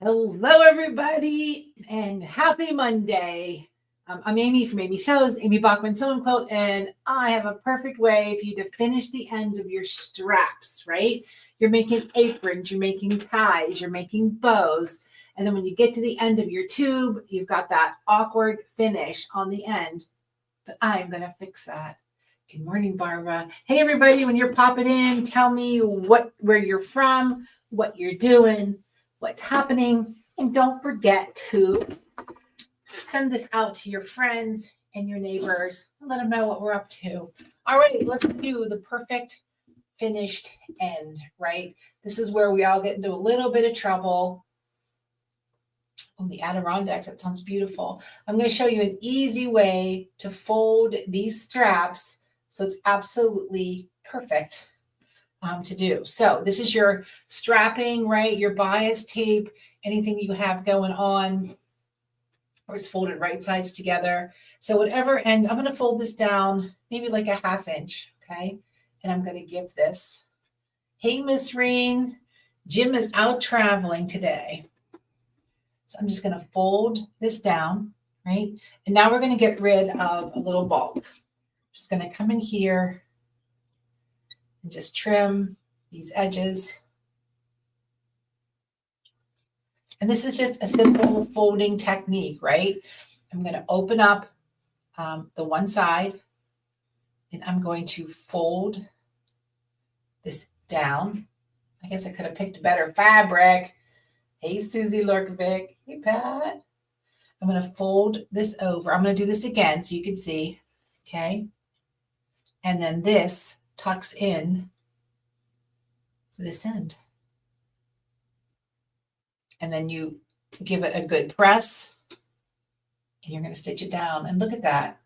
Hello, everybody, and happy Monday. I'm Amy from Amy Sews, Amy Bachman Sew and Quilt, and I have a perfect way for you to finish the ends of your straps, right? You're making aprons, you're making ties, you're making bows, and then when you get to the end of your tube, you've got that awkward finish on the end, but I'm going to fix that. Good morning, Barbara. Hey, everybody, when you're popping in, tell me where you're from, what you're doing, what's happening. And don't forget to send this out to your friends and your neighbors and let them know what we're up to. All right, let's do the perfect finished end, right? This is where we all get into a little bit of trouble. Oh, the Adirondacks, that sounds beautiful. I'm going to show you an easy way to fold these straps so it's absolutely perfect to do. So this is your strapping, right? Your bias tape, anything you have going on, or it's folded right sides together. So whatever end, I'm going to fold this down maybe like a 1/2 inch, okay? And I'm going to give this, hey, Miss Reen, Jim is out traveling today. So I'm just going to fold this down, right? And now we're going to get rid of a little bulk. Just going to come in here and just trim these edges. And this is just a simple folding technique, right? I'm going to open up the one side and I'm going to fold this down. I guess I could have picked a better fabric. Hey, Susie Lurkovic. Hey, Pat. I'm going to fold this over. I'm going to do this again so you can see, okay? And then this tucks in to this end. And then you give it a good press and you're going to stitch it down. And look at that.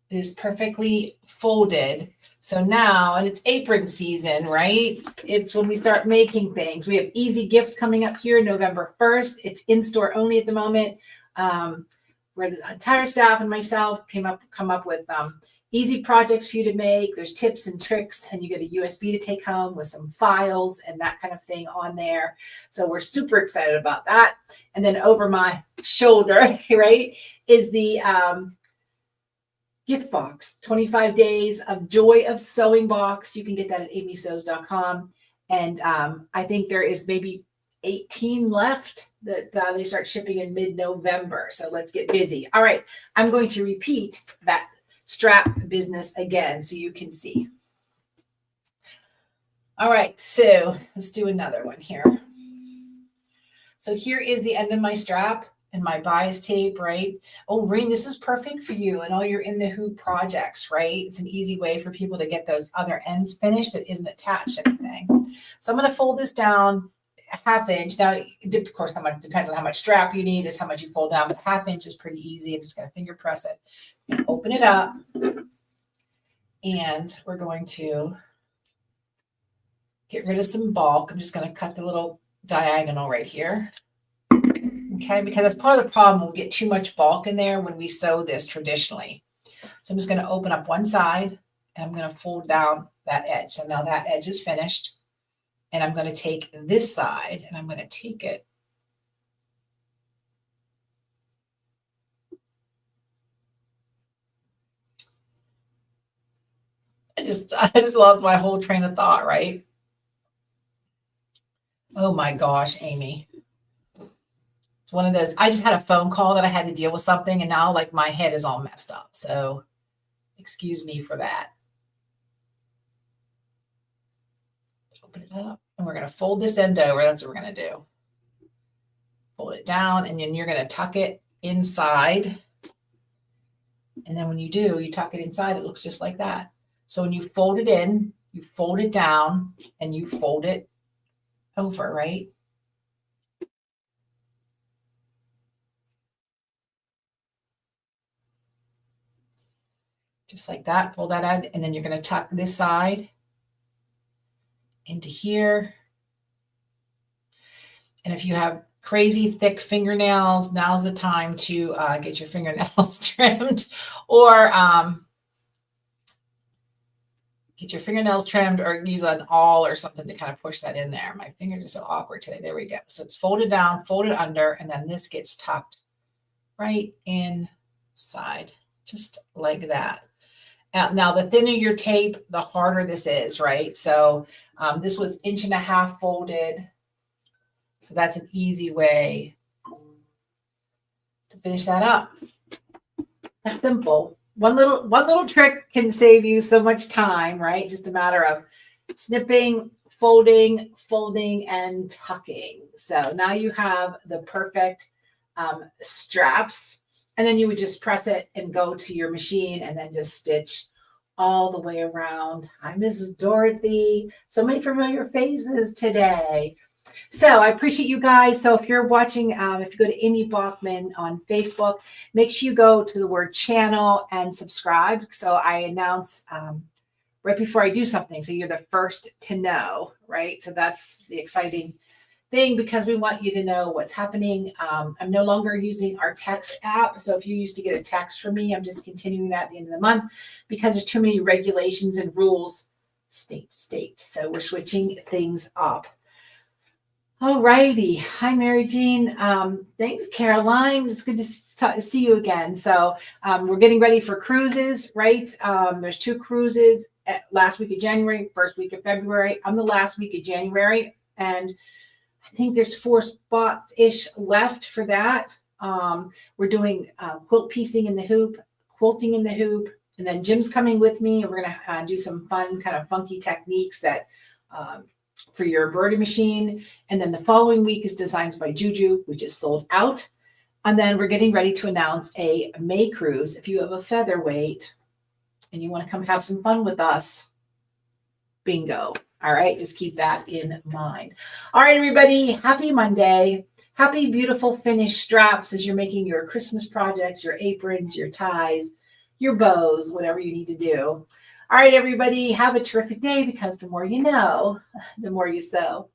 It is perfectly folded. So now, and it's apron season, right? It's when we start making things. We have easy gifts coming up here November 1st. It's in-store only at the moment. Where the entire staff and myself come up with easy projects for you to make. There's tips and tricks, and you get a USB to take home with some files and that kind of thing on there. So we're super excited about that. And then over my shoulder, right, is the gift box, 25 days of joy of sewing box. You can get that at amysews.com. And I think there is maybe 18 left that they start shipping in mid-November. So let's get busy. All right, I'm going to repeat that strap business again so you can see. All right, so let's do another one here. So here is the end of my strap and my bias tape, right? Oh, Reen, this is perfect for you and all your in the hoop projects, right? It's an easy way for people to get those other ends finished that isn't attached to anything. So I'm going to fold this down a 1/2 inch. Now, of course, how much depends on how much strap you need, is how much you fold down, but 1/2 inch is pretty easy. I'm just going to finger press it and open it up. And we're going to get rid of some bulk. I'm just going to cut the little diagonal right here. Okay, because that's part of the problem. We get too much bulk in there when we sew this traditionally. So I'm just going to open up one side and I'm going to fold down that edge. So now that edge is finished. And I'm going to take this side and I'm going to take it. I just lost my whole train of thought, right? Oh my gosh, Amy. It's one of those, I just had a phone call that I had to deal with something and now like my head is all messed up. So excuse me for that. Open it up and we're going to fold this end over. That's what we're going to do. Fold it down and then you're going to tuck it inside. And then when you do, you tuck it inside, it looks just like that. So when you fold it in, you fold it down and you fold it over, right? Just like that, fold that out, and then you're going to tuck this side into here. And if you have crazy thick fingernails, now's the time to get your fingernails trimmed, or get your fingernails trimmed or use an awl or something to kind of push that in there. My fingers are so awkward today. There we go. So it's folded down, folded under, and then this gets tucked right inside, just like that. Now, the thinner your tape, the harder this is, right? So this was 1.5 inches folded. So that's an easy way to finish that up. That's simple. One little trick can save you so much time, right? Just a matter of snipping, folding, and tucking. So now you have the perfect straps, and then you would just press it and go to your machine and then just stitch all the way around. Hi, Mrs. Dorothy. So many familiar faces today. So I appreciate you guys. So if you're watching, if you go to Amy Bachman on Facebook, make sure you go to the word channel and subscribe. So I announce right before I do something. So you're the first to know, right? So that's the exciting thing, because we want you to know what's happening. I'm no longer using our text app. So if you used to get a text from me, I'm just continuing that at the end of the month because there's too many regulations and rules state to state. So we're switching things up. All righty. Hi, Mary Jean. Thanks, Caroline. It's good to see you again. So we're getting ready for cruises, right? There's 2 cruises last week of January, first week of February. I'm the last week of January, and I think there's 4 spots-ish left for that. We're doing quilt piecing in the hoop, quilting in the hoop, and then Jim's coming with me, and we're going to do some fun, kind of funky techniques that for your embroidery machine. And then the following week is Designs by Juju, which is sold out. And then we're getting ready to announce a May cruise. If you have a featherweight and you want to come have some fun with us, bingo. All right, just keep that in mind. All right, everybody, happy Monday. Happy beautiful finished straps as you're making your Christmas projects, your aprons, your ties, your bows, whatever you need to do. All right, everybody, have a terrific day, because the more you know, the more you sew.